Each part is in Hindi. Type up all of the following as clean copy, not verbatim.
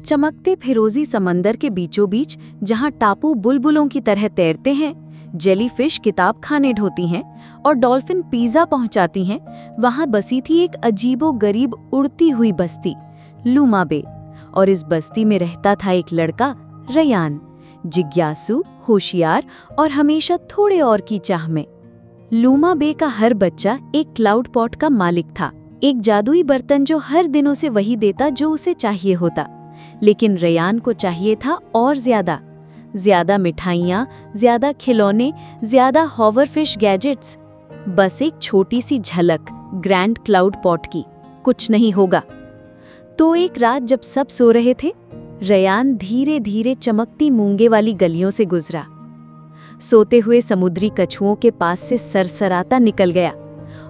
चमकते फिरोजी समंदर के बीचों बीच, जहां टापू बुलबुलों की तरह तैरते हैं, जेलीफिश किताब खाने ढोती हैं और डॉल्फिन पिज़्ज़ा पहुंचाती हैं, वहां बसी थी एक अजीबो-गरीब उड़ती हुई बस्ती, लूमा बे। और इस बस्ती में रहता था एक लड़का, रयान, जिज्ञासु, होशियार और हमेशा थोड़े और की चाह में। लूमा बे का हर बच्चा एक क्लाउड पॉट का मालिक था, एक जादुई बर्तन जो हर दिन उसे वही देता जो उसे चाहिए होता। लेकिन रयान को चाहिए था और ज्यादा मिठाइयाँ, ज्यादा खिलौने, ज्यादा हॉवरफिश गैजेट्स। बस एक छोटी सी झलक ग्रैंड क्लाउड पॉट की, कुछ नहीं होगा। तो एक रात जब सब सो रहे थे, रयान धीरे धीरे चमकती मूंगे वाली गलियों से गुजरा। सोते हुए समुद्री कछुओं के पास से सरसराता निकल गया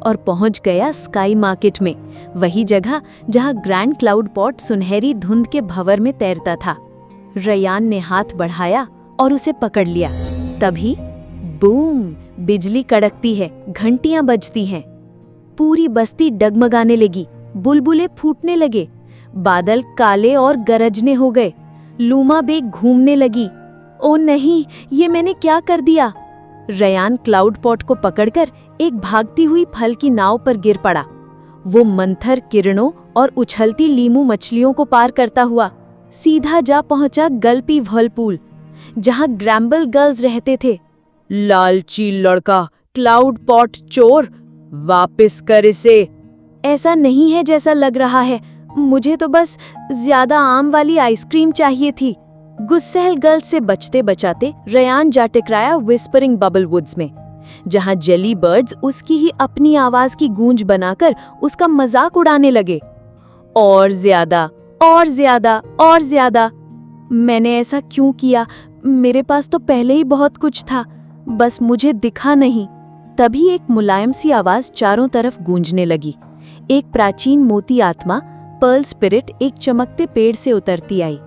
और पहुंच गया स्काई मार्केट में, वही जगह जहां ग्रैंड क्लाउड पॉट सुनहरी धुंध के भंवर में तैरता था। रयान ने हाथ बढ़ाया और उसे पकड़ लिया। तभी बूम, बिजली कड़कती है, घंटियां बजती हैं, पूरी बस्ती डगमगाने लगी, बुलबुले फूटने लगे, बादल काले और गरजने हो गए, लूमा बे घूमने लगी। ओ नहीं, ये मैंने क्या कर दिया? रयान क्लाउड पॉट को पकड़कर एक भागती हुई फल की नाव पर गिर पड़ा। वो मंथर किरणों और उछलती लीमू मछलियों को पार करता हुआ सीधा जा पहुंचा गल्पी व्हर्लपूल, जहां ग्रैम्बल गर्ल्स रहते थे। लालची लड़का, क्लाउड पॉट चोर, वापस कर इसे। ऐसा नहीं है जैसा लग रहा है, मुझे तो बस ज्यादा आम वाली आइसक्रीम चाहिए थी। गुस्सैल गर्ल्स से बचते बचाते रयान जा टकराया विस्परिंग बबल वुड्स में, जहां जेली बर्ड्स उसकी ही अपनी आवाज की गूंज बनाकर उसका मजाक उड़ाने लगे। और ज्यादा और ज्यादा और ज्यादा। मैंने ऐसा क्यों किया? मेरे पास तो पहले ही बहुत कुछ था, बस मुझे दिखा नहीं। तभी एक मुलायम सी आवाज चारों तरफ गूंजने लगी। एक प्राचीन मोती आत्मा, पर्ल स्पिरिट, एक चमकते पेड़ से उतरती आई।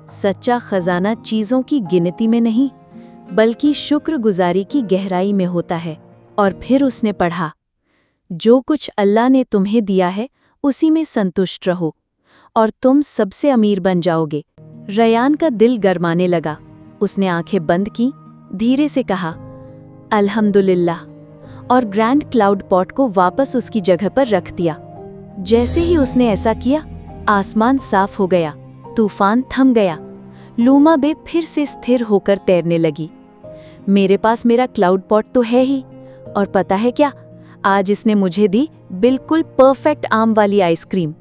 सच्चा खजाना चीजों की गिनती में नहीं, बल्कि शुक्रगुजारी की गहराई में होता है। और फिर उसने पढ़ा, जो कुछ अल्लाह ने तुम्हें दिया है उसी में संतुष्ट रहो और तुम सबसे अमीर बन जाओगे। रयान का दिल गरमाने लगा। उसने आंखें बंद की, धीरे से कहा अल्हम्दुलिल्लाह, और ग्रैंड क्लाउड पॉट को वापस उसकी जगह पर रख दिया। जैसे ही उसने ऐसा किया, आसमान साफ हो गया, तूफान थम गया, लूमा बे फिर से स्थिर होकर तैरने लगी। मेरे पास मेरा क्लाउड पॉट तो है ही, और पता है क्या, आज इसने मुझे दी बिल्कुल परफेक्ट आम वाली आइसक्रीम।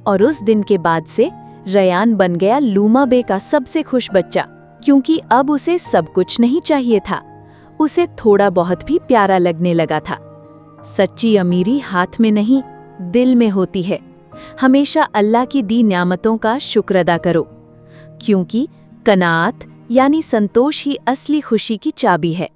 और उस दिन के बाद से रयान बन गया लूमा बे का सबसे खुश बच्चा, क्योंकि अब उसे सब कुछ नहीं चाहिए था, उसे थोड़ा बहुत भी प्यारा लगने लगा था। सच्ची अमीरी हाथ में नहीं, दिल में होती है। हमेशा अल्लाह की दी न्यामतों का शुक्र अदा करो, क्योंकि कनात यानी संतोष ही असली खुशी की चाबी है।